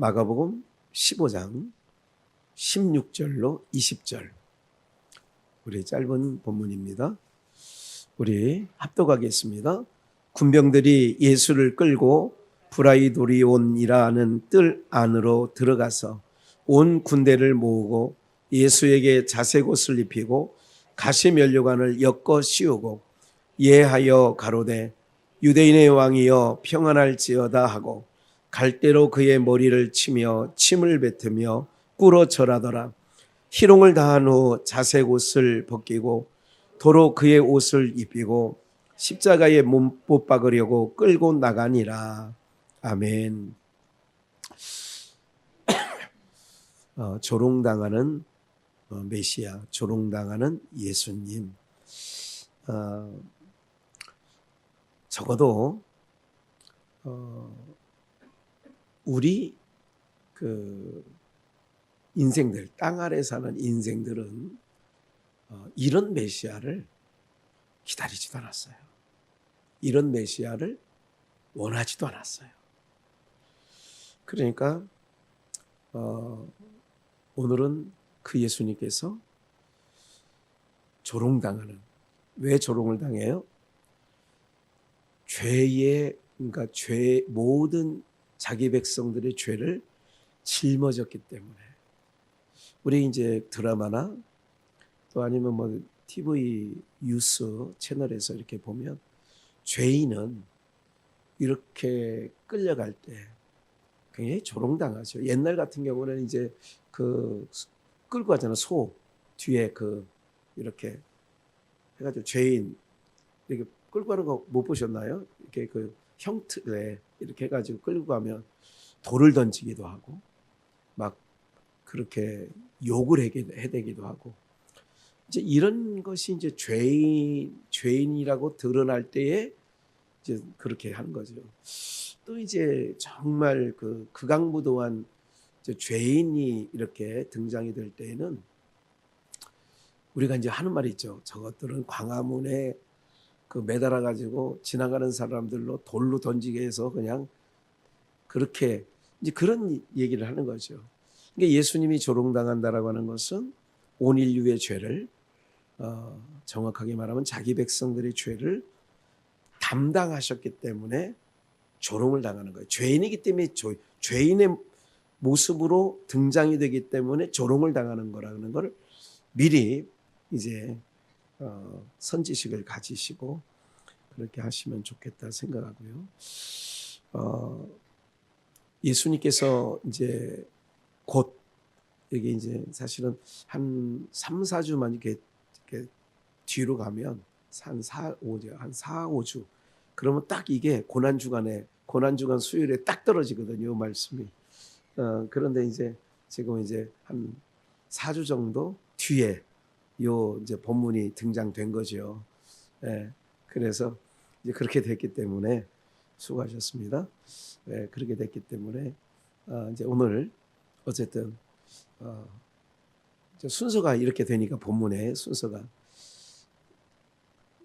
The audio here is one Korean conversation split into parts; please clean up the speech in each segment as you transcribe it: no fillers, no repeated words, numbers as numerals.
마가복음 15장 16절로 20절. 우리 짧은 본문입니다. 우리 합독하겠습니다. 군병들이 예수를 끌고 브라이도리온이라는 뜰 안으로 들어가서 온 군대를 모으고 예수에게 자색옷을 입히고 가시면류관을 엮어 씌우고 예하여 가로되 유대인의 왕이여 평안할지어다 하고 갈대로 그의 머리를 치며 침을 뱉으며 꿇어 절하더라. 희롱을 다한 후 자색옷을 벗기고 도로 그의 옷을 입히고 십자가에 못 박으려고 끌고 나가니라. 아멘. 조롱당하는 메시아, 조롱당하는 예수님. 적어도 우리 인생들, 땅 아래 사는 인생들은 이런 메시아를 기다리지도 않았어요. 이런 메시아를 원하지도 않았어요. 그러니까 오늘은 그 예수님께서 조롱당하는, 왜 조롱을 당해요? 그러니까 모든 자기 백성들의 죄를 짊어졌기 때문에. 우리 이제 드라마나 또 아니면 뭐 TV 뉴스 채널에서 이렇게 보면 죄인은 이렇게 끌려갈 때 굉장히 조롱당하죠. 옛날 같은 경우는 이제 끌고 가잖아요. 소 뒤에 이렇게 해가지고 죄인 이렇게 끌고 가는 거 못 보셨나요? 이렇게 형틀에 이렇게 해가지고 끌고 가면 돌을 던지기도 하고 막 그렇게 욕을 해대기도 하고, 이제 이런 것이 이제 죄인이라고 드러날 때에 이제 그렇게 하는 거죠. 또 이제 정말 극악무도한 죄인이 이렇게 등장이 될 때에는 우리가 이제 하는 말이 있죠. 저것들은 광화문에 매달아 가지고 지나가는 사람들로 돌로 던지게 해서 그냥 그렇게 이제 그런 얘기를 하는 거죠. 그러니까 예수님이 조롱당한다라고 하는 것은 온 인류의 죄를 정확하게 말하면 자기 백성들의 죄를 담당하셨기 때문에 조롱을 당하는 거예요. 죄인이기 때문에 죄인의 모습으로 등장이 되기 때문에 조롱을 당하는 거라는 걸 미리 이제 선지식을 가지시고 그렇게 하시면 좋겠다 생각하고요. 예수님께서 이제 곧 여기 이제 사실은 한 3, 4주만 이렇게 뒤로 가면 한 4, 5주 그러면 딱 이게 고난주간 수요일에 딱 떨어지거든요, 말씀이. 그런데 이제 지금 이제 한 4주 정도 뒤에 요 이제 본문이 등장된 거죠. 예, 그래서 이제 그렇게 됐기 때문에 수고하셨습니다. 예, 그렇게 됐기 때문에 이제 오늘 어쨌든 순서가 이렇게 되니까 본문의 순서가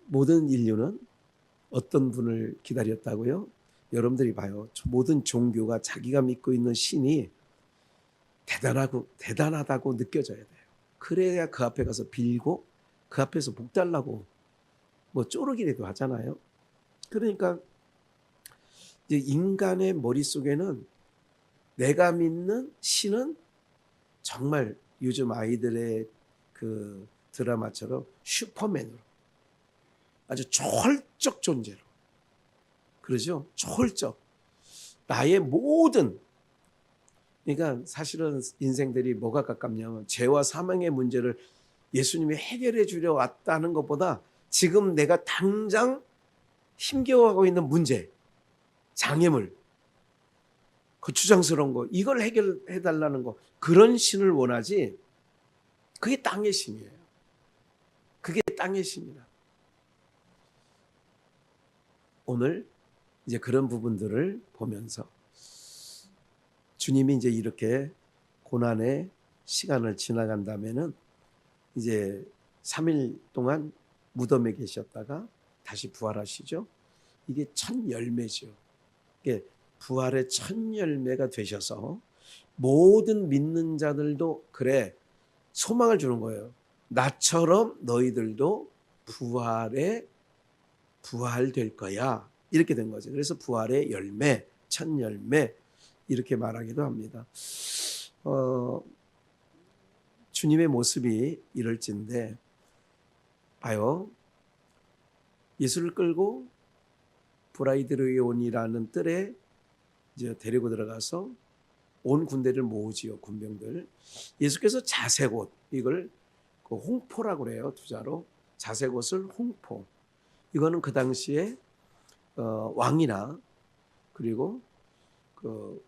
모든 인류는 어떤 분을 기다렸다고요? 여러분들이 봐요. 모든 종교가 자기가 믿고 있는 신이 대단하다고 느껴져야 돼요. 그래야 그 앞에 가서 빌고 그 앞에서 복 달라고 뭐 쪼르기라도 하잖아요. 그러니까 이제 인간의 머릿속에는 내가 믿는 신은 정말 요즘 아이들의 드라마처럼 슈퍼맨으로 아주 초월적 존재로, 그러죠? 초월적 나의 모든, 그러니까 사실은 인생들이 뭐가 가깝냐면 죄와 사망의 문제를 예수님이 해결해 주려 왔다는 것보다 지금 내가 당장 힘겨워하고 있는 문제, 장애물, 거추장스러운 거, 이걸 해결해 달라는 거, 그런 신을 원하지. 그게 땅의 신이에요. 그게 땅의 신이다. 오늘 이제 그런 부분들을 보면서 주님이 이제 이렇게 고난의 시간을 지나간다면은 이제 3일 동안 무덤에 계셨다가 다시 부활하시죠. 이게 첫 열매죠. 이게 부활의 첫 열매가 되셔서 모든 믿는 자들도 그래 소망을 주는 거예요. 나처럼 너희들도 부활될 거야. 이렇게 된 거죠. 그래서 부활의 열매, 첫 열매 이렇게 말하기도 합니다. 주님의 모습이 이럴진데 봐요. 예수를 끌고 브라이드로이온이라는 뜰에 이제 데리고 들어가서 온 군대를 모으지요. 군병들. 예수께서 자색옷 이걸 그 홍포라고 그래요. 두자로 자색옷을 홍포. 이거는 그 당시에 왕이나 그리고 그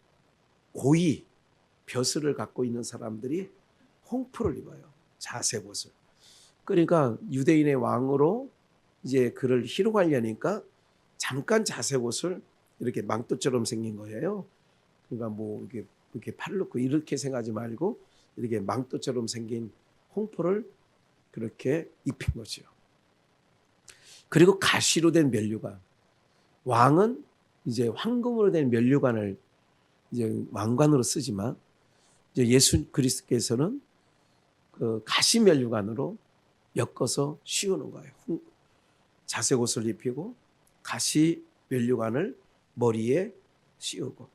고위 벼슬을 갖고 있는 사람들이 홍포를 입어요. 자색옷을. 그러니까 유대인의 왕으로 이제 그를 희롱하려니까 잠깐 자색옷을 이렇게 망토처럼 생긴 거예요. 그러니까 뭐 이렇게 팔 놓고 이렇게 생각하지 말고 이렇게 망토처럼 생긴 홍포를 그렇게 입힌 거죠. 그리고 가시로 된 면류관. 왕은 이제 황금으로 된 면류관을 이제 왕관으로 쓰지만 이제 예수 그리스도께서는 그 가시 면류관으로 엮어서 씌우는 거예요. 자색 옷을 입히고 가시 면류관을 머리에 씌우고.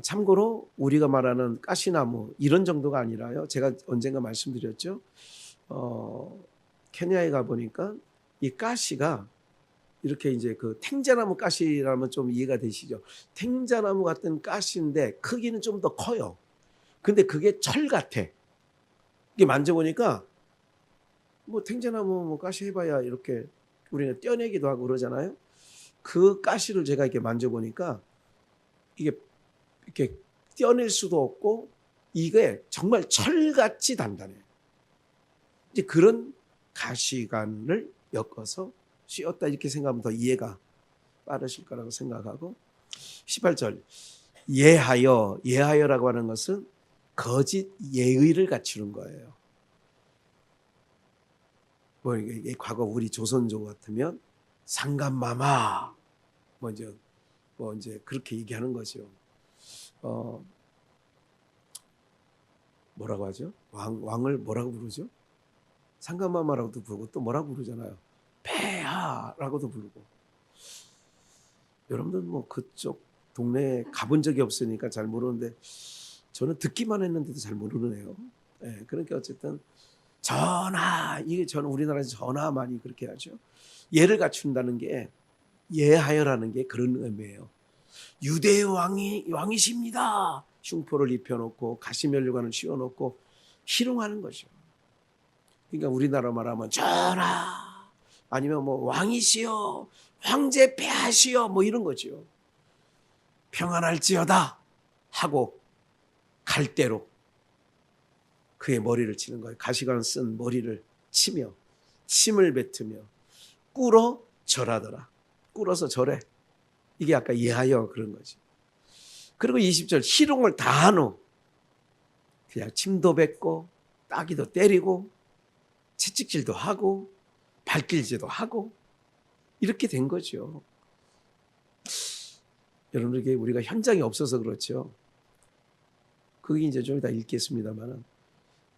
참고로 우리가 말하는 가시나무 이런 정도가 아니라요. 제가 언젠가 말씀드렸죠. 케냐에 가 보니까 이 가시가 이렇게 이제 그 탱자나무 가시라면 좀 이해가 되시죠? 탱자나무 같은 가시인데 크기는 좀 더 커요. 근데 그게 철 같아. 이게 만져보니까 뭐 탱자나무 뭐 가시 해봐야 이렇게 우리는 떼어내기도 하고 그러잖아요. 그 가시를 제가 이렇게 만져보니까 이게 이렇게 떼어낼 수도 없고 이게 정말 철같이 단단해요. 이제 그런 가시관을 엮어서 씌웠다 이렇게 생각하면 더 이해가 빠르실 거라고 생각하고 18절 예하여라고 하는 것은 거짓 예의를 갖추는 거예요. 뭐 이게 과거 우리 조선조 같으면 상감마마 뭐 이제 그렇게 얘기하는 거죠. 뭐라고 하죠? 왕을 뭐라고 부르죠? 상감마마라고도 부르고 또 뭐라고 부르잖아요. 폐하라고도 부르고. 여러분들 뭐 그쪽 동네에 가본 적이 없으니까 잘 모르는데 저는 듣기만 했는데도 잘 모르네요. 네, 그러니까 어쨌든 전하 이게 저는 우리나라에서 전하 많이 그렇게 하죠. 예를 갖춘다는 게 예하여라는 게 그런 의미예요. 유대의 왕이십니다. 흉포를 입혀놓고 가시면류관을 씌워놓고 희롱하는 거죠. 그러니까 우리나라 말하면 전하 아니면 뭐 왕이시여 황제 폐하시여 뭐 이런 거죠. 평안할지어다 하고 갈대로 그의 머리를 치는 거예요. 가시관 쓴 머리를 치며 침을 뱉으며 꿇어 절하더라. 꿇어서 절해. 이게 아까 예하여 그런 거지. 그리고 20절 희롱을 다 한 후 그냥 침도 뱉고 따기도 때리고 채찍질도 하고 발길질도 하고 이렇게 된 거죠. 여러분에게 우리가 현장에 없어서 그렇죠. 그게 이제 좀 이따 읽겠습니다만은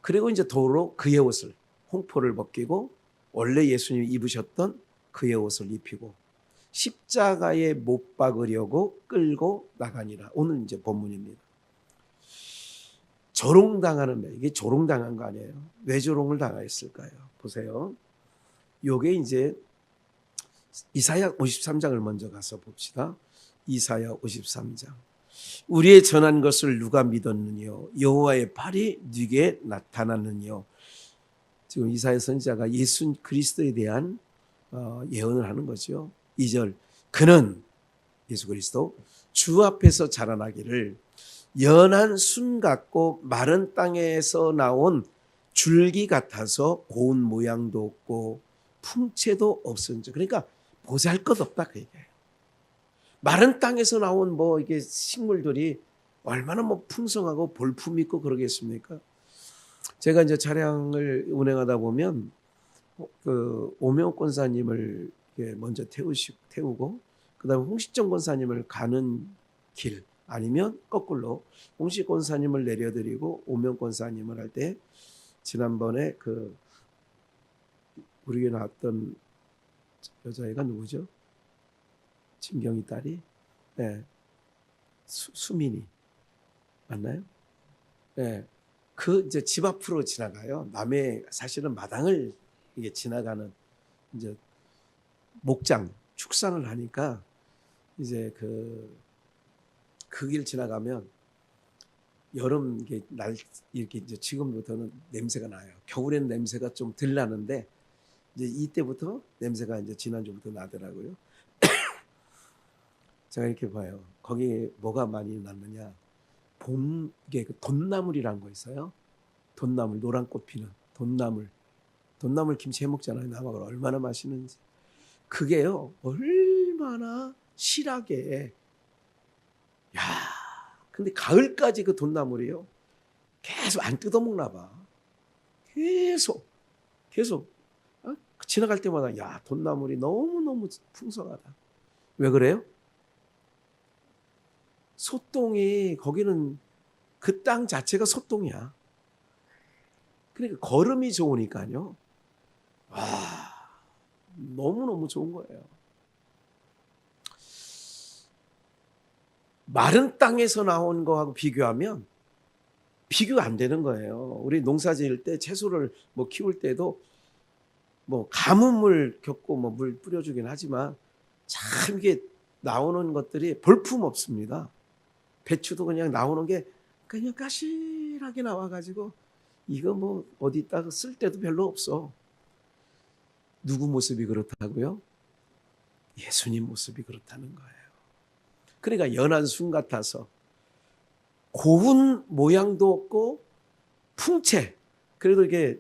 그리고 이제 도로 그의 옷을 홍포를 벗기고 원래 예수님이 입으셨던 그의 옷을 입히고 십자가에 못 박으려고 끌고 나가니라. 오늘 이제 본문입니다. 조롱당하는 말. 이게 조롱당한 거 아니에요. 왜 조롱을 당했을까요? 보세요. 요게 이제 이사야 53장을 먼저 가서 봅시다. 이사야 53장. 우리의 전한 것을 누가 믿었느뇨? 여호와의 팔이 네게 나타났느뇨? 지금 이사야 선지자가 예수 그리스도에 대한 예언을 하는 거죠. 2절 그는 예수 그리스도 주 앞에서 자라나기를 연한 순 같고 마른 땅에서 나온 줄기 같아서 고운 모양도 없고 풍채도 없은지. 그러니까 보잘것없다 그 얘기예요. 마른 땅에서 나온 뭐 이게 식물들이 얼마나 뭐 풍성하고 볼품 있고 그러겠습니까? 제가 이제 차량을 운행하다 보면 그 오명옥 권사님을 먼저 태우고 그다음에 홍식정 권사님을 가는 길 아니면 거꾸로 홍시 권사님을 내려드리고 오명 권사님을 할 때 지난번에 그 우리 교회 나왔던 여자애가 누구죠? 진경이 딸이 네. 수민이 맞나요? 네. 그 이제 집 앞으로 지나가요. 남의 사실은 마당을 이게 지나가는 이제 목장 축산을 하니까 이제 그 길 지나가면 여름 이게 날 이렇게 이제 지금부터는 냄새가 나요. 겨울에는 냄새가 좀 덜 나는데 이제 이때부터 냄새가 이제 지난주부터 나더라고요. 제가 이렇게 봐요. 거기에 뭐가 많이 났느냐? 이게 그 돈나물이라는 거 있어요. 돈나물, 노란 꽃 피는 돈나물. 돈나물 김치 해 먹잖아요. 남아가 얼마나 맛있는지. 그게요, 얼마나 실하게. 야, 근데 가을까지 그 돈나물이요. 계속 안 뜯어먹나 봐. 계속. 지나갈 때마다 야, 돈나물이 너무너무 풍성하다. 왜 그래요? 소똥이 거기는 그 땅 자체가 소똥이야. 그러니까 거름이 좋으니까요. 와, 너무너무 좋은 거예요. 마른 땅에서 나온 거하고 비교하면 비교가 안 되는 거예요. 우리 농사 지을 때 채소를 뭐 키울 때도 뭐 가뭄을 겪고 뭐 물 뿌려주긴 하지만 참 이게 나오는 것들이 볼품 없습니다. 배추도 그냥 나오는 게 그냥 까실하게 나와가지고 이거 뭐 어디다가 쓸 데도 별로 없어. 누구 모습이 그렇다고요? 예수님 모습이 그렇다는 거예요. 그러니까 연한 순 같아서 고운 모양도 없고 풍채. 그래도 이게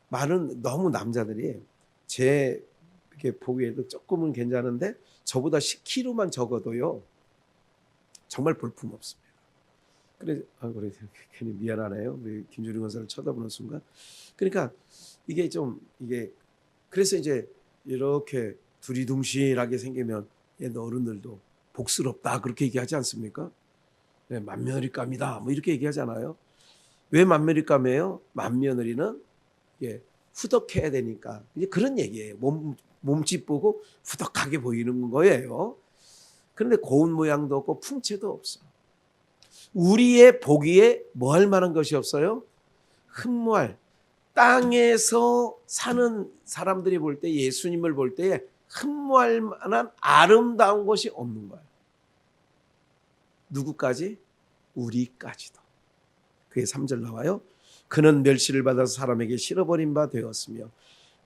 많은 너무 남자들이 제 이렇게 보기에도 조금은 괜찮은데 저보다 10kg만 적어도요 정말 볼품 없습니다. 그래, 그래 괜히 미안하네요. 우리 김주리 권사를 쳐다보는 순간. 그러니까 이게 좀 이게 그래서 이제 이렇게 두리둥실하게 생기면 옛 어른들도 복스럽다 그렇게 얘기하지 않습니까? 네, 맏며느리감이다 뭐 이렇게 얘기하잖아요. 왜 맏며느리감이에요? 맏며느리는 이게 후덕해야 되니까 이제 그런 얘기예요. 몸집 보고 후덕하게 보이는 거예요. 그런데 고운 모양도 없고 풍채도 없어. 우리의 보기에 뭐 할 만한 것이 없어요? 흠모할. 땅에서 사는 사람들이 볼 때 예수님을 볼 때에 흠모할 만한 아름다운 것이 없는 거예요. 누구까지? 우리까지도. 그게 3절 나와요. 그는 멸시를 받아서 사람에게 실어버린 바 되었으며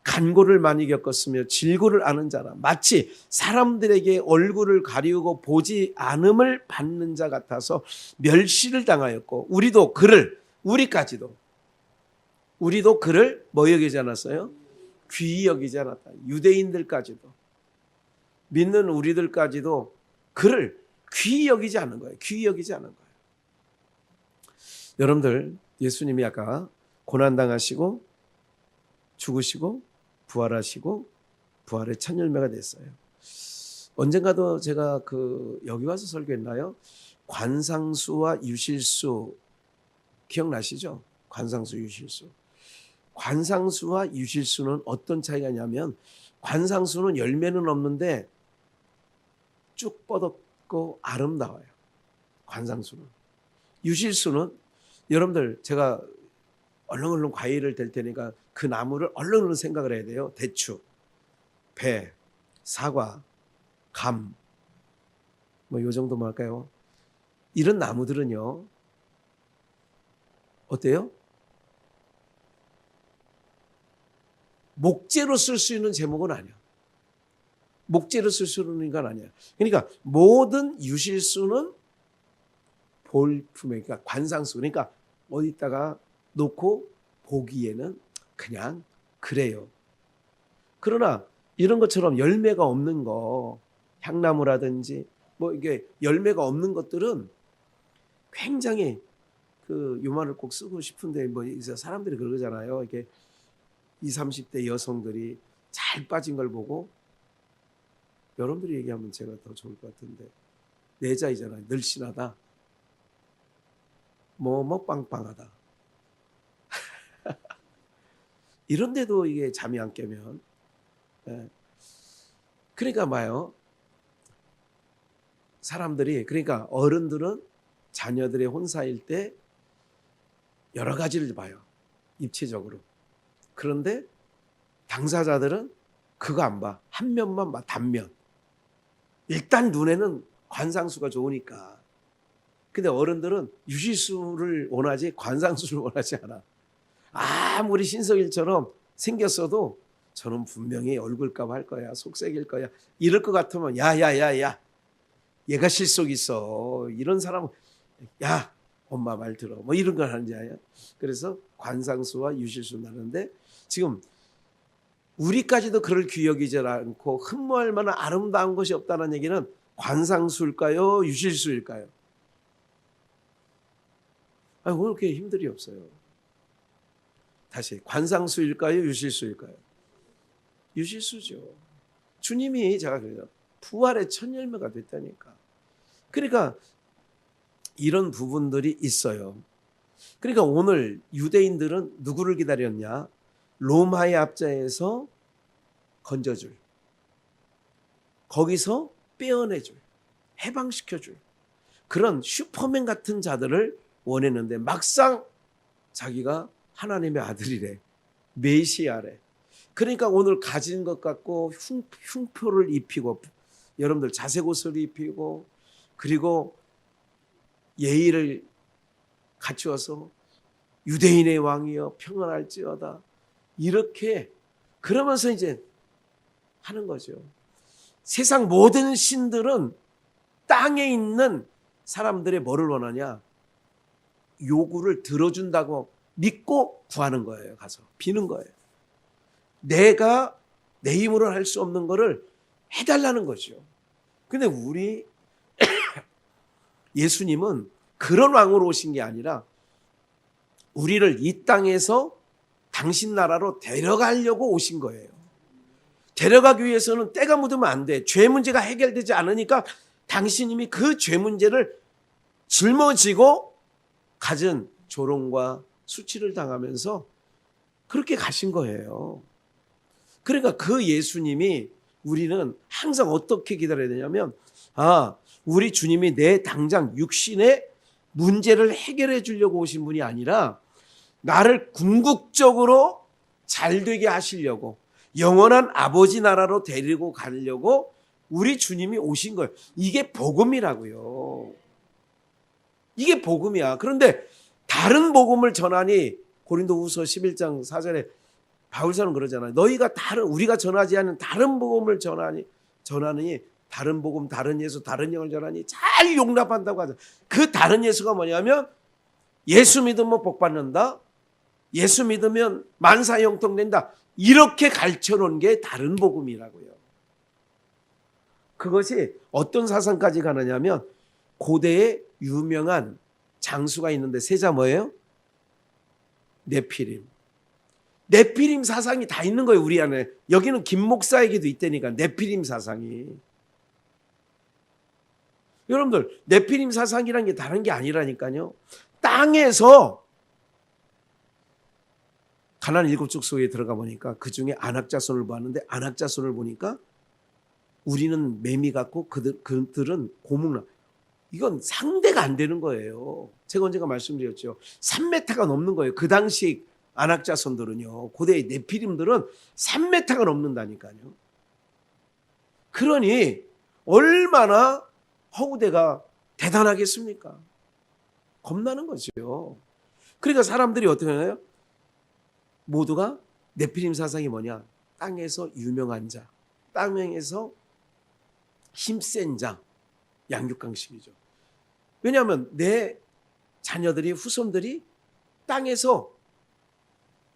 간고를 많이 겪었으며 질고를 아는 자라 마치 사람들에게 얼굴을 가리우고 보지 않음을 받는 자 같아서 멸시를 당하였고 우리도 그를 뭐 여기지 않았어요? 귀히 여기지 않았다. 유대인들까지도 믿는 우리들까지도 그를 귀히 여기지 않는 거예요. 귀히 여기지 않는 거예요. 여러분들 예수님이 아까 고난당하시고 죽으시고 부활하시고 부활의 첫 열매가 됐어요. 언젠가도 제가 여기 와서 설교했나요? 관상수와 유실수 기억나시죠? 관상수 유실수. 관상수와 유실수는 어떤 차이가 있냐면 관상수는 열매는 없는데 쭉 뻗었고 아름다워요. 관상수는. 유실수는 여러분들 제가 얼렁얼렁 과일을 댈 테니까 그 나무를 얼렁얼렁 생각을 해야 돼요. 대추, 배, 사과, 감 뭐 요 정도만 할까요? 이런 나무들은요. 어때요? 목재로 쓸 수 있는 제목은 아니야. 목재로 쓸 수 있는 건 아니야. 그러니까 모든 유실수는 볼품에 그러니까 관상수 그러니까 어디다가 놓고 보기에는 그냥 그래요. 그러나 이런 것처럼 열매가 없는 거 향나무라든지 뭐 이게 열매가 없는 것들은 굉장히 요 말을 꼭 쓰고 싶은데 뭐 사람들이 그러잖아요. 이렇게 20, 30대 여성들이 잘 빠진 걸 보고 여러분들이 얘기하면 제가 더 좋을 것 같은데 내자이잖아요. 늘씬하다. 뭐 빵빵하다. 이런데도 이게 잠이 안 깨면, 예. 그러니까 봐요. 사람들이, 그러니까 어른들은 자녀들의 혼사일 때 여러 가지를 봐요. 입체적으로. 그런데 당사자들은 그거 안 봐. 한 면만 봐. 단면. 일단 눈에는 관상수가 좋으니까. 근데 어른들은 유실수를 원하지 관상수를 원하지 않아. 아무리 신석일처럼 생겼어도 저는 분명히 얼굴값 할 거야. 속색일 거야. 이럴 것 같으면 야야야야, 얘가 실속 있어. 이런 사람은 야, 엄마 말 들어. 뭐 이런 걸 하는 자야. 그래서 관상수와 유실수 나는데, 지금 우리까지도 그럴 귀여기지 않고 흠모할 만한 아름다운 것이 없다는 얘기는 관상수일까요? 유실수일까요? 오늘 그렇게 힘들이 없어요. 다시, 관상수일까요? 유실수일까요? 유실수죠. 주님이, 제가 그래요, 부활의 첫 열매가 됐다니까. 그러니까 이런 부분들이 있어요. 그러니까 오늘 유대인들은 누구를 기다렸냐? 로마의 압자에서 건져줄, 거기서 빼어내줄, 해방시켜줄 그런 슈퍼맨 같은 자들을 원했는데, 막상 자기가 하나님의 아들이래, 메시아래. 그러니까 오늘 가진 것 갖고 흉표를 입히고, 여러분들 자색 옷을 입히고, 그리고 예의를 갖추어서 유대인의 왕이여 평안할지어다, 이렇게 그러면서 이제 하는 거죠. 세상 모든 신들은 땅에 있는 사람들의 뭐를 원하냐? 요구를 들어준다고 믿고 구하는 거예요. 가서 비는 거예요. 내가 내 힘으로 할 수 없는 거를 해달라는 거죠. 근데 우리 예수님은 그런 왕으로 오신 게 아니라 우리를 이 땅에서 당신 나라로 데려가려고 오신 거예요. 데려가기 위해서는 때가 묻으면 안 돼. 죄 문제가 해결되지 않으니까 당신님이 그 죄 문제를 짊어지고 갖은 조롱과 수치를 당하면서 그렇게 가신 거예요. 그러니까 그 예수님이 우리는 항상 어떻게 기다려야 되냐면, 우리 주님이 내 당장 육신의 문제를 해결해 주려고 오신 분이 아니라 나를 궁극적으로 잘되게 하시려고, 영원한 아버지 나라로 데리고 가려고 우리 주님이 오신 거예요. 이게 복음이라고요. 이게 복음이야. 그런데 다른 복음을 전하니, 고린도후서 11장 4절에 바울사는 그러잖아요. 너희가 우리가 전하지 않은 다른 복음을 전하니 다른 복음, 다른 예수, 다른 영을 전하니 잘 용납한다고 하죠. 그 다른 예수가 뭐냐면, 예수 믿으면 복 받는다, 예수 믿으면 만사 형통된다, 이렇게 가르쳐 놓은 게 다른 복음이라고요. 그것이 어떤 사상까지 가느냐면, 고대에 유명한 장수가 있는데 세자 뭐예요? 네피림. 네피림 사상이 다 있는 거예요, 우리 안에. 여기는 김 목사에게도 있다니까, 네피림 사상이. 여러분들, 네피림 사상이라는 게 다른 게 아니라니까요. 땅에서 가나안 7족 속에 들어가 보니까 그 중에 안악자손을 봤는데, 안악자손을 보니까 우리는 매미 같고 그들은 고목나. 이건 상대가 안 되는 거예요. 제가 언젠가 말씀드렸죠. 3m가 넘는 거예요. 그 당시 안악자손들은요, 고대의 네피림들은 3m가 넘는다니까요. 그러니 얼마나 허구대가 대단하겠습니까? 겁나는 거죠. 그러니까 사람들이 어떻게 하나요? 모두가 네피림 사상이 뭐냐? 땅에서 유명한 자, 땅에서 힘센 자, 양육강식이죠. 왜냐하면 내 자녀들이, 후손들이 땅에서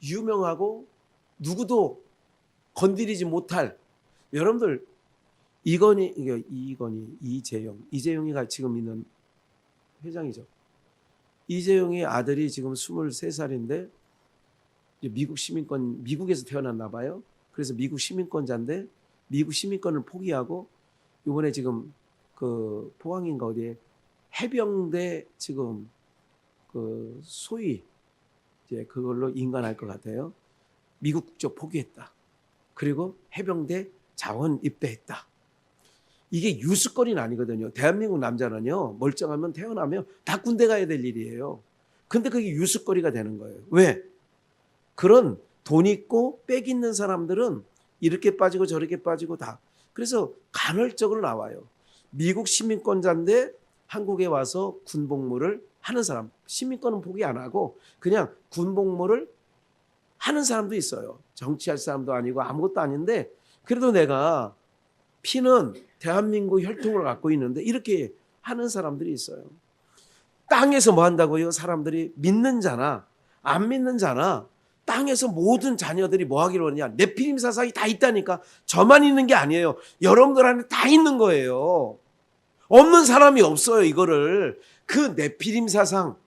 유명하고 누구도 건드리지 못할, 여러분들 이재용이가 지금 있는 회장이죠. 이재용의 아들이 지금 23살인데 미국 시민권, 미국에서 태어났나 봐요. 그래서 미국 시민권자인데 미국 시민권을 포기하고 이번에 지금 그 포항인가 어디에 해병대 지금 소위 이제 그걸로 인간할 것 같아요. 미국 국적 포기했다. 그리고 해병대 자원 입대했다. 이게 유수거리는 아니거든요. 대한민국 남자는요, 멀쩡하면 태어나면 다 군대 가야 될 일이에요. 근데 그게 유수거리가 되는 거예요. 왜? 그런 돈 있고 빽 있는 사람들은 이렇게 빠지고 저렇게 빠지고 다. 그래서 간헐적으로 나와요. 미국 시민권자인데 한국에 와서 군복무를 하는 사람. 시민권은 포기 안 하고 그냥 군복무를 하는 사람도 있어요. 정치할 사람도 아니고 아무것도 아닌데 그래도 내가 피는 대한민국 혈통을 갖고 있는데 이렇게 하는 사람들이 있어요. 땅에서 뭐 한다고요? 사람들이 믿는 자나 안 믿는 자나 땅에서 모든 자녀들이 뭐 하기로 하느냐. 네피림 사상이 다 있다니까. 저만 있는 게 아니에요. 여러분들 안에 다 있는 거예요. 없는 사람이 없어요. 이거를. 그 네피림 사상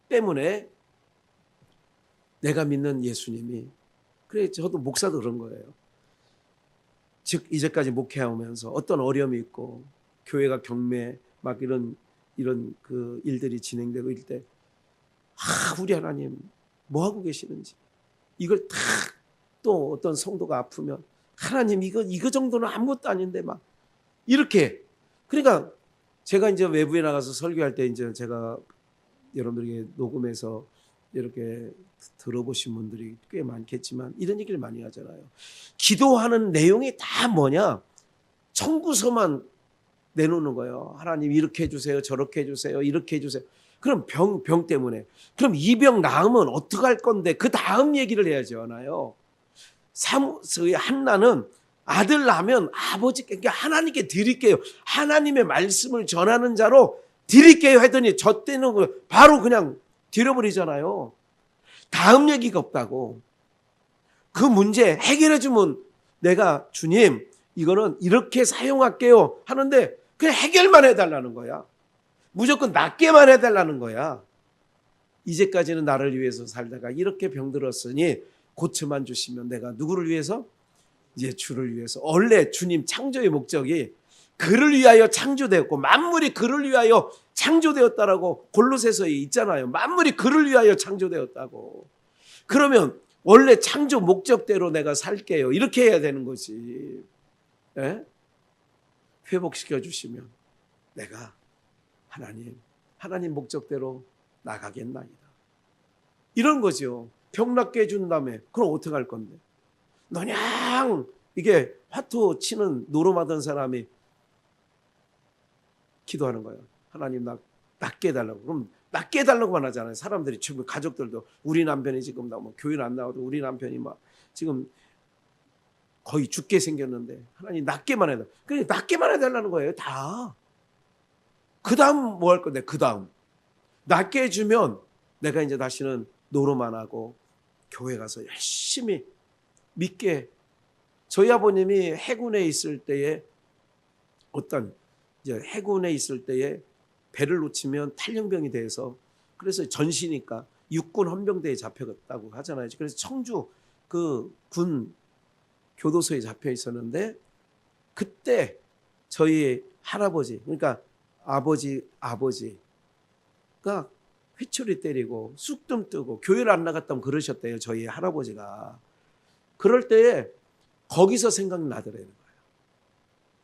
때문에 내가 믿는 예수님이, 그래 저도 목사도 그런 거예요. 즉 이제까지 목회하면서 어떤 어려움이 있고 교회가 경매 막 이런 그 일들이 진행되고 있을 때 우리 하나님 뭐 하고 계시는지 이걸 다 또 어떤 성도가 아프면 하나님 이거 정도는 아무것도 아닌데 막 이렇게. 그러니까 제가 이제 외부에 나가서 설교할 때 이제 제가 여러분들에게 녹음해서 이렇게 들어보신 분들이 꽤 많겠지만 이런 얘기를 많이 하잖아요. 기도하는 내용이 다 뭐냐? 청구서만 내놓는 거예요. 하나님 이렇게 해주세요. 저렇게 해주세요. 이렇게 해주세요. 그럼 병 때문에. 그럼 이 병 나으면 어떡할 건데 그 다음 얘기를 해야죠. 하나요. 한나는 아들 낳으면 아버지께 하나님께 드릴게요. 하나님의 말씀을 전하는 자로 드릴게요 했더니 저 때는 바로 그냥 드려버리잖아요. 다음 얘기가 없다고. 그 문제 해결해 주면 내가 주님 이거는 이렇게 사용할게요 하는데 그냥 해결만 해달라는 거야. 무조건 낫게만 해달라는 거야. 이제까지는 나를 위해서 살다가 이렇게 병들었으니 고쳐만 주시면 내가 누구를 위해서? 이제 주를 위해서. 원래 주님 창조의 목적이 그를 위하여 창조되었고 만물이 그를 위하여 창조되었다라고 골로새서에 있잖아요. 만물이 그를 위하여 창조되었다고. 그러면 원래 창조 목적대로 내가 살게요. 이렇게 해야 되는 거지. 예? 회복시켜 주시면 내가 하나님 목적대로 나가겠나이다. 이런 거죠. 병 낫게 해준 다음에 그럼 어떻게 할 건데? 너냥 이게 화투 치는 노름하던 사람이 기도하는 거예요. 하나님 낫게 해달라고. 그럼 낫게 해달라고만 하잖아요. 사람들이 지금 가족들도 우리 남편이 지금 뭐 교회를 안 나와도 우리 남편이 막 지금 거의 죽게 생겼는데 하나님 낫게만 해달라. 그래 낫게만 해달라는 거예요. 다. 그 다음 뭐 할 건데? 그 다음 낫게 해주면 내가 이제 다시는 노름 안 하고 교회 가서 열심히 믿게. 저희 아버님이 해군에 있을 때에 이제 해군에 있을 때에 배를 놓치면 탈영병이 돼서 그래서 전시니까 육군 헌병대에 잡혀갔다고 하잖아요. 그래서 청주 그 군 교도소에 잡혀 있었는데 그때 저희 할아버지 그러니까 아버지가 회초리 때리고 쑥뜸 뜨고 교회를 안 나갔다면 그러셨대요. 저희 할아버지가. 그럴 때에 거기서 생각나더라는 거예요.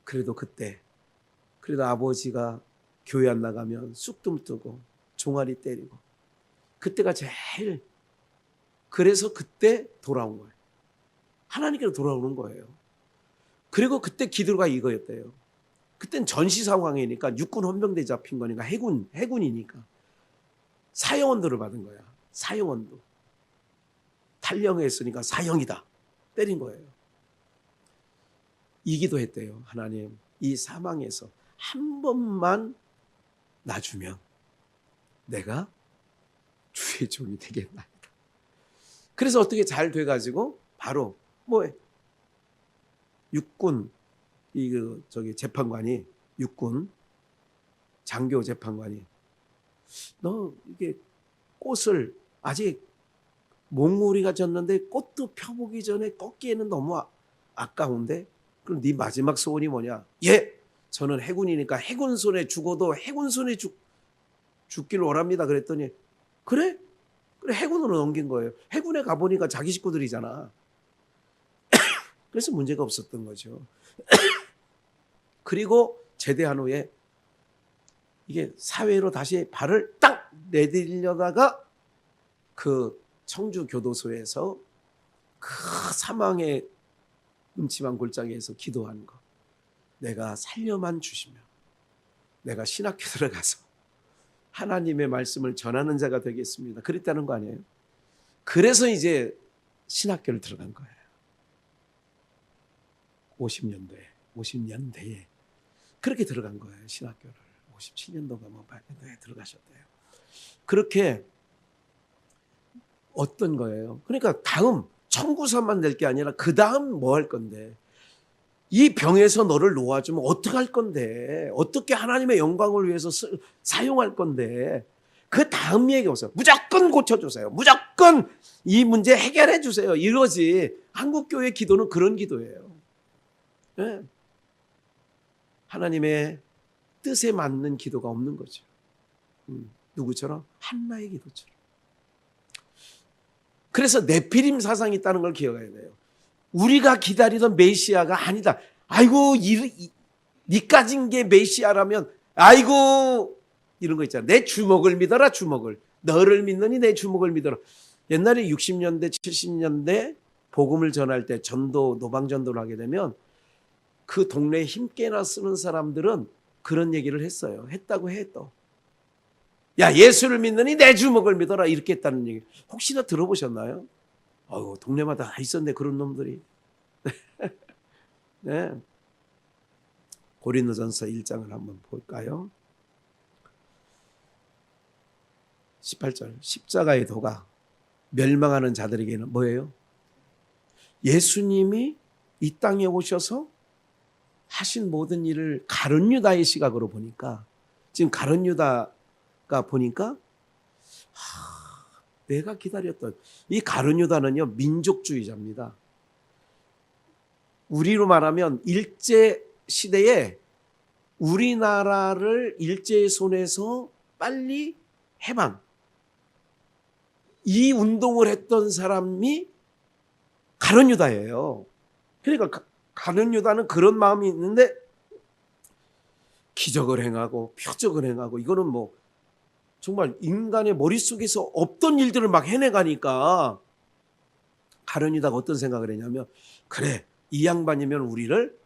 그래도 아버지가 교회 안 나가면 쑥뜸 뜨고 종아리 때리고 그때가 제일. 그래서 그때 돌아온 거예요. 하나님께로 돌아오는 거예요. 그리고 그때 기도가 이거였대요. 그땐 전시 상황이니까 육군 헌병대에 잡힌 거니까 해군이니까 사형원도를 받은 거야. 사형원도. 탈영했으니까 사형이다. 때린 거예요. 이 기도했대요. 하나님 이 사망에서 한 번만 놔주면 내가 주의 종이 되겠나이다. 그래서 어떻게 잘 돼가지고 바로 육군 재판관이 육군 장교 재판관이 너 이게 꽃을 아직 몽우리가 졌는데 꽃도 펴보기 전에 꺾기에는 너무 아까운데 그럼 네 마지막 소원이 뭐냐? 예, 저는 해군이니까 해군 손에 죽어도 해군 손에 죽기를 원합니다. 그랬더니 그래? 그래, 해군으로 넘긴 거예요. 해군에 가보니까 자기 식구들이잖아. 그래서 문제가 없었던 거죠. 그리고 제대한 후에 이게 사회로 다시 발을 딱 내디려다가 그 청주 교도소에서 그 사망의 음침한 골짜기에서 기도하는 거. 내가 살려만 주시면 내가 신학교 들어가서 하나님의 말씀을 전하는 자가 되겠습니다. 그랬다는 거 아니에요? 그래서 이제 신학교를 들어간 거예요. 50년대에 그렇게 들어간 거예요. 신학교를 57년도가 뭐 8년도에 들어가셨대요. 그렇게 어떤 거예요? 그러니까 다음 청구서만 낼 게 아니라 그 다음 뭐 할 건데, 이 병에서 너를 놓아주면 어떻게 할 건데, 어떻게 하나님의 영광을 위해서 사용할 건데, 그 다음 얘기 오세요. 무조건 고쳐주세요. 무조건 이 문제 해결해 주세요. 이러지. 한국교회 기도는 그런 기도예요. 네. 하나님의 뜻에 맞는 기도가 없는 거죠. 누구처럼? 한나의 기도처럼. 그래서 네피림 사상이 있다는 걸 기억해야 돼요. 우리가 기다리던 메시아가 아니다. 아이고, 니까진 게 메시아라면, 아이고, 이런 거 있잖아. 내 주먹을 믿어라, 주먹을. 너를 믿느니 내 주먹을 믿어라. 옛날에 60년대, 70년대 복음을 전할 때 전도, 노방전도를 하게 되면 그 동네에 힘께나 쓰는 사람들은 그런 얘기를 했어요. 했다고 해, 또. 야, 예수를 믿느니 내 주먹을 믿어라. 이렇게 했다는 얘기. 혹시나 들어보셨나요? 동네마다 다 있었네, 그런 놈들이. 네. 고린도전서 1장을 한번 볼까요? 18절. 십자가의 도가 멸망하는 자들에게는 뭐예요? 예수님이 이 땅에 오셔서 하신 모든 일을 가룟 유다의 시각으로 보니까, 지금 가룟 유다가 보니까 내가 기다렸던 이 가룟 유다는요, 민족주의자입니다. 우리로 말하면 일제 시대에 우리나라를 일제의 손에서 빨리 해방, 이 운동을 했던 사람이 가룟 유다예요. 그러니까 가룟 유다는 그런 마음이 있는데 기적을 행하고 표적을 행하고, 이거는 뭐 정말 인간의 머릿속에서 없던 일들을 막 해내가니까 가룟 유다가 어떤 생각을 했냐면, 그래, 이 양반이면 우리를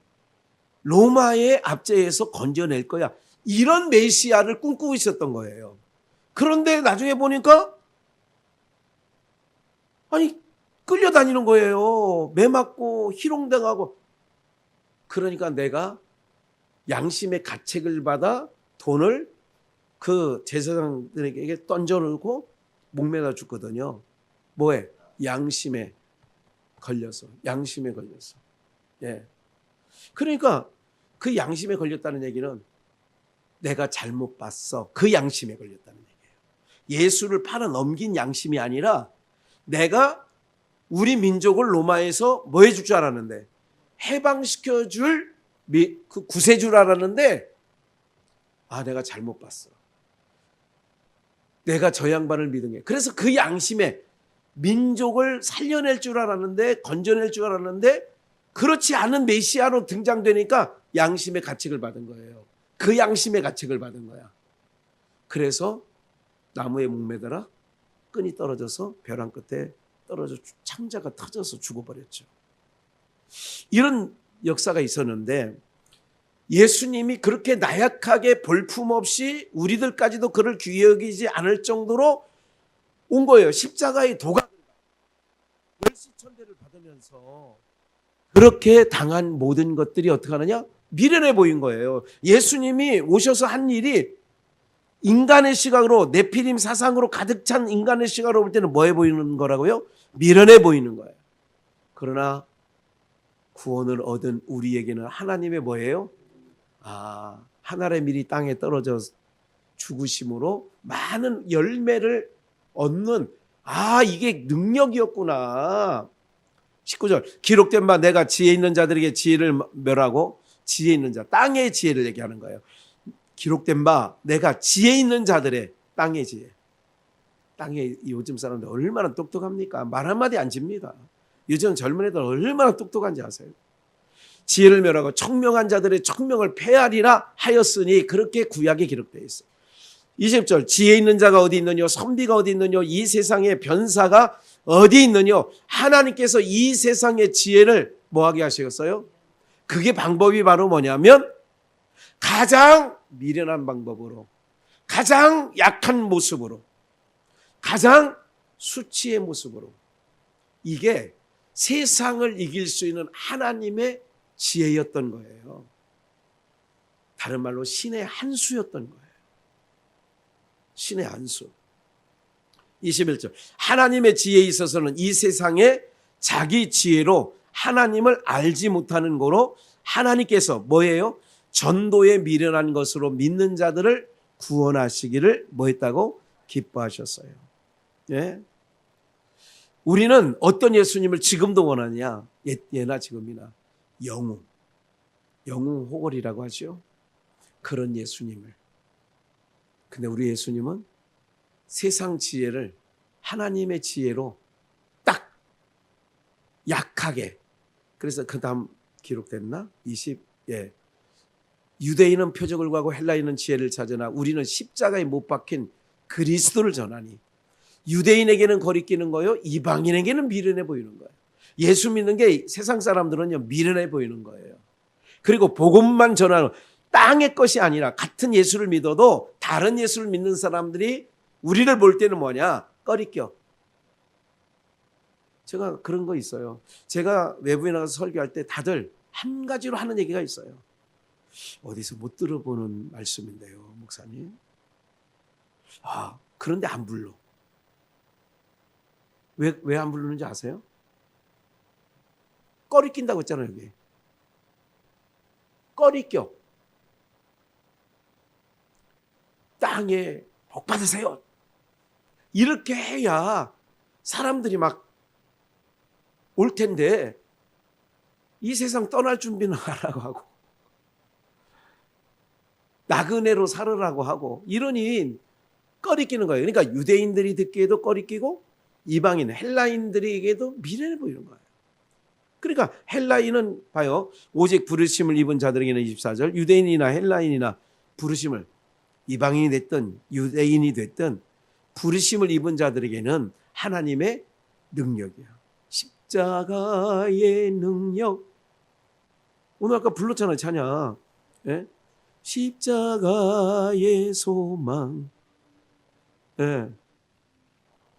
로마의 압제에서 건져낼 거야. 이런 메시아를 꿈꾸고 있었던 거예요. 그런데 나중에 보니까 아니, 끌려다니는 거예요. 매 맞고 희롱당하고. 그러니까 내가 양심의 가책을 받아 돈을 그 제사장들에게 던져놓고 목매다 죽거든요. 뭐에? 양심에 걸려서. 양심에 걸려서. 예. 그러니까 그 양심에 걸렸다는 얘기는 내가 잘못 봤어. 그 양심에 걸렸다는 얘기예요. 예수를 팔아 넘긴 양심이 아니라 내가 우리 민족을 로마에서 뭐 해줄 줄 알았는데, 해방시켜줄 그 구세주를 알았는데, 내가 잘못 봤어. 내가 저 양반을 믿은 게. 그래서 그 양심에 민족을 살려낼 줄 알았는데, 건져낼 줄 알았는데, 그렇지 않은 메시아로 등장되니까 양심의 가책을 받은 거예요. 그 양심의 가책을 받은 거야. 그래서 나무에 목매더라 끈이 떨어져서 벼랑 끝에 떨어져 창자가 터져서 죽어버렸죠. 이런 역사가 있었는데, 예수님이 그렇게 나약하게 볼품없이 우리들까지도 그를 귀히 여기지 않을 정도로 온 거예요. 십자가의 도가 멸시천대를 받으면서 그렇게 당한 모든 것들이 어떻게 하느냐? 미련해 보인 거예요. 예수님이 오셔서 한 일이 인간의 시각으로, 네피림 사상으로 가득 찬 인간의 시각으로 볼 때는 뭐해 보이는 거라고요? 미련해 보이는 거예요. 그러나 구원을 얻은 우리에게는 하나님의 뭐예요? 하늘의 밀이 땅에 떨어져 죽으심으로 많은 열매를 얻는, 이게 능력이었구나. 19절. 기록된 바 내가 지혜 있는 자들에게 지혜를 멸하고, 지혜 있는 자, 땅의 지혜를 얘기하는 거예요. 기록된 바 내가 지혜 있는 자들의, 땅의 지혜. 땅에 요즘 사람들 얼마나 똑똑합니까? 말 한마디 안 집니다. 요즘 젊은 애들 얼마나 똑똑한지 아세요? 지혜를 멸하고 청명한 자들의 청명을 폐하리라 하였으니 그렇게 구약에 기록되어 있어요. 20절 지혜 있는 자가 어디 있느뇨 선비가 어디 있느뇨 이 세상의 변사가 어디 있느뇨 하나님께서 이 세상의 지혜를 뭐하게 하시겠어요? 그게 방법이 바로 뭐냐면 가장 미련한 방법으로 가장 약한 모습으로 가장 수치의 모습으로 이게 세상을 이길 수 있는 하나님의 지혜였던 거예요. 다른 말로 신의 한 수였던 거예요. 신의 한 수. 21절 하나님의 지혜에 있어서는 이 세상에 자기 지혜로 하나님을 알지 못하는 거로 하나님께서 뭐예요? 전도에 미련한 것으로 믿는 자들을 구원하시기를 뭐했다고? 기뻐하셨어요. 예? 우리는 어떤 예수님을 지금도 원하냐? 예나 지금이나 영웅 호걸이라고 하죠. 그런 예수님을. 근데 우리 예수님은 세상 지혜를 하나님의 지혜로 딱 약하게. 그래서 그 다음 기록됐나? 20. 예. 유대인은 표적을 구하고 헬라인은 지혜를 찾으나 우리는 십자가에 못 박힌 그리스도를 전하니. 유대인에게는 거리끼는 거요, 이방인에게는 미련해 보이는 거예요. 예수 믿는 게 세상 사람들은요 미련해 보이는 거예요. 그리고 복음만 전하는 땅의 것이 아니라 같은 예수를 믿어도 다른 예수를 믿는 사람들이 우리를 볼 때는 뭐냐? 꺼리껴. 제가 그런 거 있어요. 제가 외부에 나가서 설교할 때 다들 한 가지로 하는 얘기가 있어요. 어디서 못 들어보는 말씀인데요, 목사님. 그런데 안 불러. 왜 안 부르는지 아세요? 꺼리낀다고 했잖아요, 여기. 꺼리껴. 땅에 복 받으세요. 이렇게 해야 사람들이 막 올 텐데 이 세상 떠날 준비는 하라고 하고 나그네로 살으라고 하고 이러니 꺼리끼는 거예요. 그러니까 유대인들이 듣기에도 꺼리끼고 이방인 헬라인들에게도 미련해 보이는 거예요. 그러니까 헬라인은 봐요. 오직 부르심을 입은 자들에게는 24절 유대인이나 헬라인이나 부르심을 이방인이 됐든 유대인이 됐든 부르심을 입은 자들에게는 하나님의 능력이야. 십자가의 능력. 오늘 아까 불렀잖아요, 찬양. 예? 십자가의 소망. 예.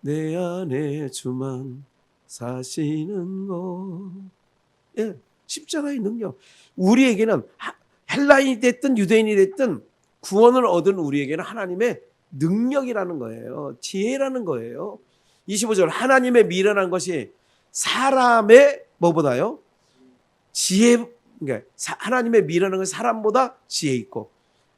내 안에 주만 사시는 것. 예. 십자가의 능력. 우리에게는 헬라인이 됐든 유대인이 됐든 구원을 얻은 우리에게는 하나님의 능력이라는 거예요. 지혜라는 거예요. 25절 하나님의 미련한 것이 사람의 뭐보다요? 지혜. 그러니까 하나님의 미련한 것이 사람보다 지혜 있고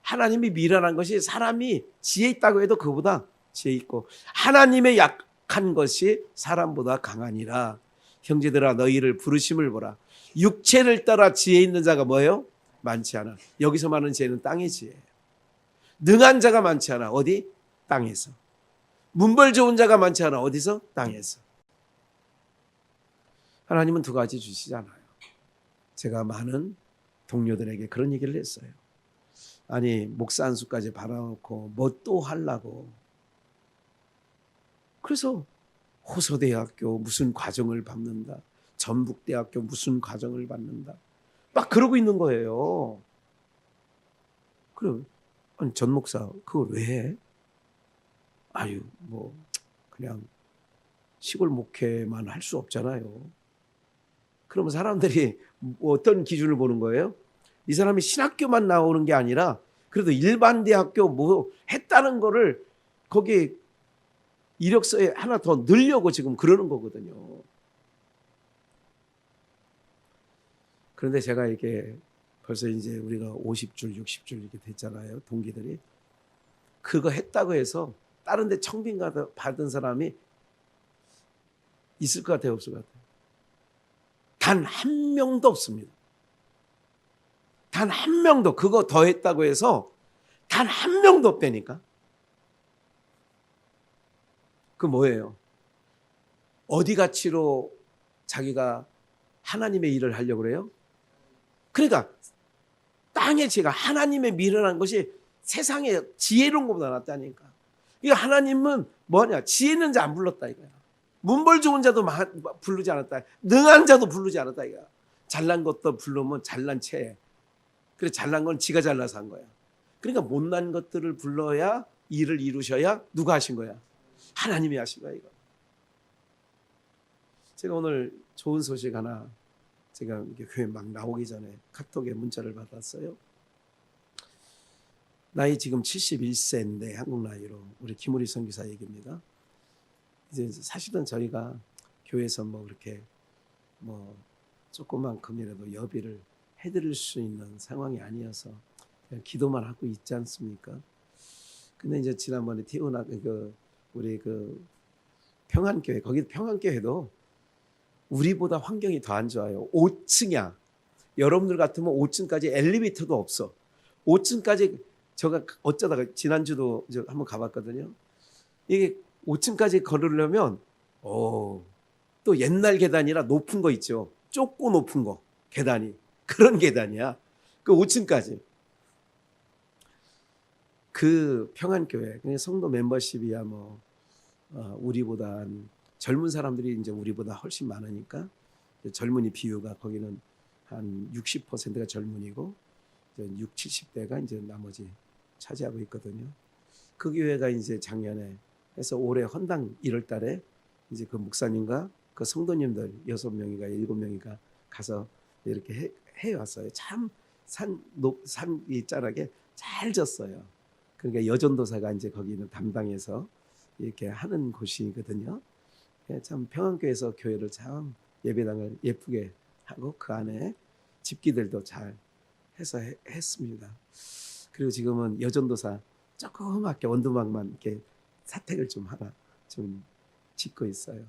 하나님이 미련한 것이 사람이 지혜 있다고 해도 그보다 지혜 있고 하나님의 약한 것이 사람보다 강하니라. 형제들아 너희를 부르심을 보라. 육체를 따라 지혜 있는 자가 뭐예요? 많지 않아. 여기서 말하는 지혜는 땅의 지혜예요. 능한 자가 많지 않아. 어디? 땅에서. 문벌 좋은 자가 많지 않아. 어디서? 땅에서. 하나님은 두 가지 주시잖아요. 제가 많은 동료들에게 그런 얘기를 했어요. 아니 목사 한 수까지 받아놓고 뭐 또 하려고. 그래서 호서대학교 무슨 과정을 받는다. 전북대학교 무슨 과정을 받는다. 막 그러고 있는 거예요. 그럼 아니 전 목사 그걸 왜 해? 아유 뭐 그냥 시골 목회만 할 수 없잖아요. 그러면 사람들이 어떤 기준을 보는 거예요? 이 사람이 신학교만 나오는 게 아니라 그래도 일반 대학교 뭐 했다는 거를 거기 이력서에 하나 더 넣으려고 지금 그러는 거거든요. 그런데 제가 이게 벌써 이제 우리가 50줄, 60줄 이렇게 됐잖아요. 동기들이. 그거 했다고 해서 다른 데 청빙 받은 사람이 있을 것 같아요? 없을 것 같아요? 단 한 명도 없습니다. 단 한 명도 그거 더 했다고 해서 단 한 명도 없다니까. 그 뭐예요? 어디 가치로 자기가 하나님의 일을 하려고 그래요? 그러니까 땅의 지혜가 하나님의 미련한 것이 세상의 지혜로운 것보다 낫다니까. 이거 하나님은 뭐냐? 지혜는 자 안 불렀다 이거야. 문벌 좋은 자도 부르지 않았다. 능한 자도 부르지 않았다 이거야. 잘난 것도 부르면 잘난 채. 그래 잘난 건 지가 잘나서 한 거야. 그러니까 못난 것들을 불러야 일을 이루셔야 누가 하신 거야? 하나님이 하신 거야 이거. 제가 오늘 좋은 소식 하나 제가 교회 막 나오기 전에 카톡에 문자를 받았어요. 나이 지금 71세인데 한국 나이로 우리 김우리 선교사 얘기입니다. 이제 사실은 저희가 교회에서 뭐 그렇게 뭐 조그만큼이라도 여비를 해드릴 수 있는 상황이 아니어서 그냥 기도만 하고 있지 않습니까? 근데 이제 지난번에 티오나 우리 평안교회 거기 평안교회도 우리보다 환경이 더 안 좋아요. 5층이야. 여러분들 같으면 5층까지 엘리베이터도 없어. 5층까지 제가 어쩌다가 지난주도 한번 가봤거든요. 이게 5층까지 걸으려면 또 옛날 계단이라 높은 거 있죠. 좁고 높은 거 계단이 그런 계단이야. 그 5층까지. 그 평안교회 성도 멤버십이야 뭐 우리보다 젊은 사람들이 이제 우리보다 훨씬 많으니까 젊은이 비율가 거기는 한 60%가 젊은이고 6, 70대가 이제 나머지 차지하고 있거든요. 그 교회가 이제 작년에 해서 올해 헌당 1월 달에 이제 그 목사님과 그 성도님들 6명인가 7명인가 가서 이렇게 해 왔어요. 참 산이 자락에 잘 졌어요. 그러니까 여전도사가 이제 거기는 담당해서 이렇게 하는 곳이거든요. 참 평안교회에서 교회를 참 예배당을 예쁘게 하고 그 안에 집기들도 잘 해서 했습니다. 그리고 지금은 여전도사 조그맣게 원두막만 이렇게 사택을 좀 하나 좀 짓고 있어요.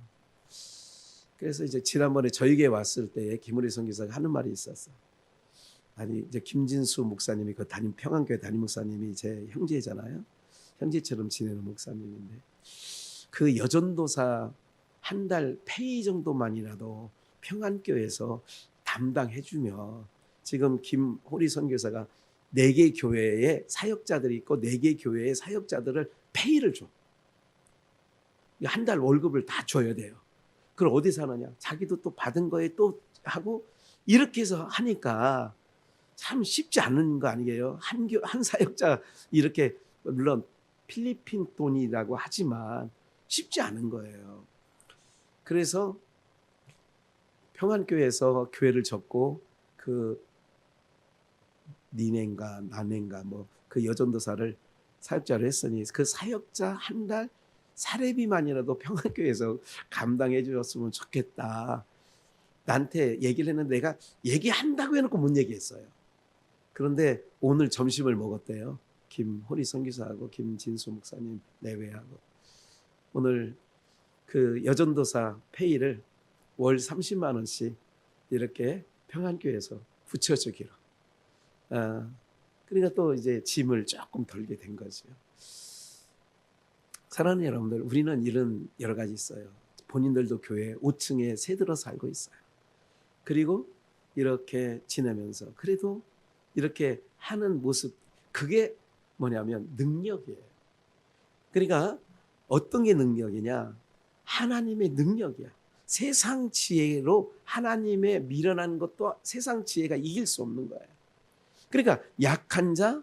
그래서 이제 지난번에 저희 교회 왔을 때 김우리 선교사가 하는 말이 있었어. 아니 이제 김진수 목사님이 그 평안교회 담임 목사님이 제 형제잖아요. 형제처럼 지내는 목사님인데 그 여전도사 한 달 페이 정도만이라도 평안교회에서 담당해주면 지금 김호리 선교사가 4개 교회에 사역자들이 있고 4개 교회의 사역자들을 페이를 줘. 한 달 월급을 다 줘야 돼요. 그걸 어디서 하느냐? 자기도 또 받은 거에 또 하고 이렇게 해서 하니까 참 쉽지 않은 거 아니에요? 한 사역자 이렇게 물론 필리핀 돈이라고 하지만 쉽지 않은 거예요. 그래서 평안교회에서 교회를 접고 그 니넨가 나넨가 뭐 그 여전도사를 사역자로 했으니 그 사역자 한 달 사례비만이라도 평안교회에서 감당해 주셨으면 좋겠다. 나한테 얘기를 했는데 내가 얘기한다고 해놓고 못 얘기했어요. 그런데 오늘 점심을 먹었대요. 김호리 선교사하고 김진수 목사님 내외하고 오늘 그 여전도사 페이를 월 30만 원씩 이렇게 평안교회에서 붙여주기로. 그러니까 또 이제 짐을 조금 덜게 된 거죠. 사랑하는 여러분들, 우리는 이런 여러 가지 있어요. 본인들도 교회 5층에 새들어 살고 있어요. 그리고 이렇게 지내면서 그래도 이렇게 하는 모습, 그게 뭐냐면 능력이에요. 그러니까 어떤 게 능력이냐? 하나님의 능력이야. 세상 지혜로 하나님의 미련한 것도 세상 지혜가 이길 수 없는 거예요. 그러니까 약한 자,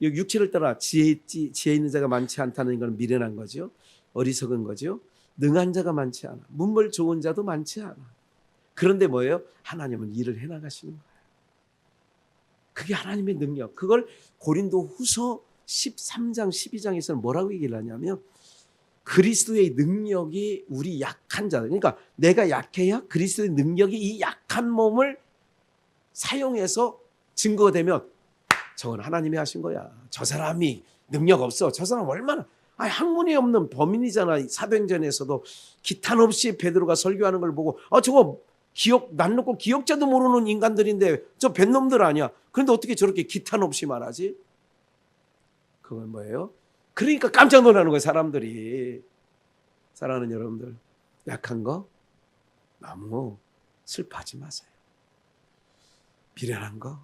육체를 따라 지혜 있는 자가 많지 않다는 건 미련한 거죠. 어리석은 거죠. 능한 자가 많지 않아. 문벌 좋은 자도 많지 않아. 그런데 뭐예요? 하나님은 일을 해나가시는 거예요. 그게 하나님의 능력. 그걸 고린도 후서 13장 12장에서는 뭐라고 얘기를 하냐면 그리스도의 능력이 우리 약한 자들, 그러니까 내가 약해야 그리스도의 능력이 이 약한 몸을 사용해서 증거가 되면 저건 하나님이 하신 거야. 저 사람이 능력 없어. 저 사람 얼마나 학문이 없는 범인이잖아. 사도행전에서도 기탄 없이 베드로가 설교하는 걸 보고 저거 난 놓고 기억자도 모르는 인간들인데 저 뱃놈들 아니야. 그런데 어떻게 저렇게 기탄 없이 말하지? 그건 뭐예요? 그러니까 깜짝 놀라는 거예요, 사람들이. 사랑하는 여러분들, 약한 거 너무 슬퍼하지 마세요. 미련한 거,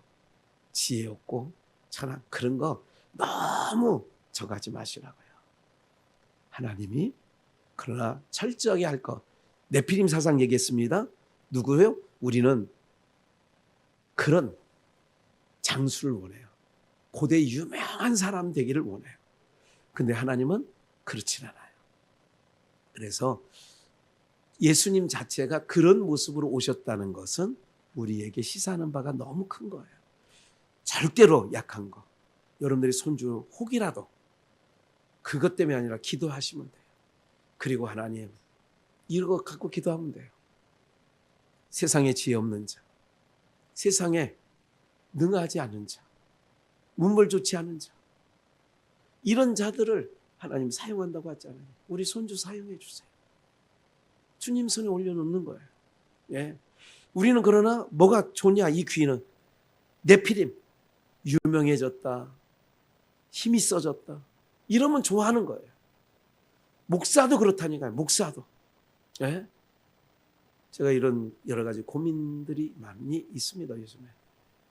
지혜 없고 천한 그런 거 너무 저가지 마시라고요. 하나님이 그러나 철저하게 할 거. 네피림 사상 얘기했습니다. 누구요? 우리는 그런 장수를 원해요. 고대 유명한 사람 되기를 원해요. 근데 하나님은 그렇진 않아요. 그래서 예수님 자체가 그런 모습으로 오셨다는 것은 우리에게 시사하는 바가 너무 큰 거예요. 절대로 약한 거, 여러분들이 손주 혹이라도 그것 때문에 아니라 기도하시면 돼요. 그리고 하나님, 이거 갖고 기도하면 돼요. 세상에 지혜 없는 자, 세상에 능하지 않은 자, 문벌 좋지 않은 자, 이런 자들을 하나님 사용한다고 하잖아요. 우리 손주 사용해 주세요. 주님 손에 올려놓는 거예요. 예. 우리는 그러나 뭐가 좋냐, 이 귀는 네피림, 유명해졌다, 힘이 써졌다, 이러면 좋아하는 거예요. 목사도 그렇다니까요. 목사도. 예? 제가 이런 여러 가지 고민들이 많이 있습니다. 요즘에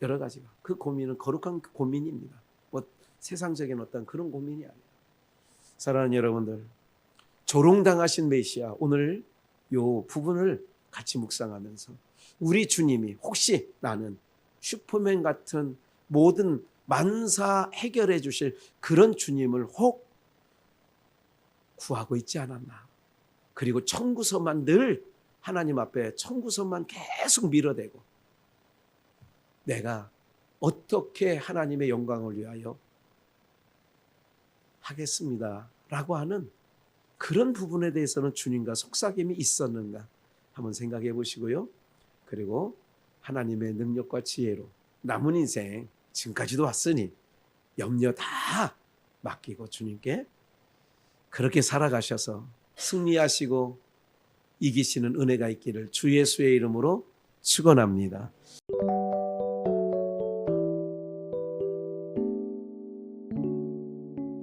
여러 가지가. 그 고민은 거룩한 고민입니다. 뭐 세상적인 어떤 그런 고민이 아니에요. 사랑하는 여러분들, 조롱당하신 메시아, 오늘 요 부분을 같이 묵상하면서 우리 주님이 혹시 나는 슈퍼맨 같은 모든 만사 해결해 주실 그런 주님을 혹 구하고 있지 않았나. 그리고 청구서만 늘 하나님 앞에 청구서만 계속 밀어대고 내가 어떻게 하나님의 영광을 위하여 하겠습니다 라고 하는 그런 부분에 대해서는 주님과 속삭임이 있었는가 한번 생각해 보시고요. 그리고 하나님의 능력과 지혜로 남은 인생 지금까지도 왔으니 염려 다 맡기고 주님께 그렇게 살아가셔서 승리하시고 이기시는 은혜가 있기를 주 예수의 이름으로 축원합니다.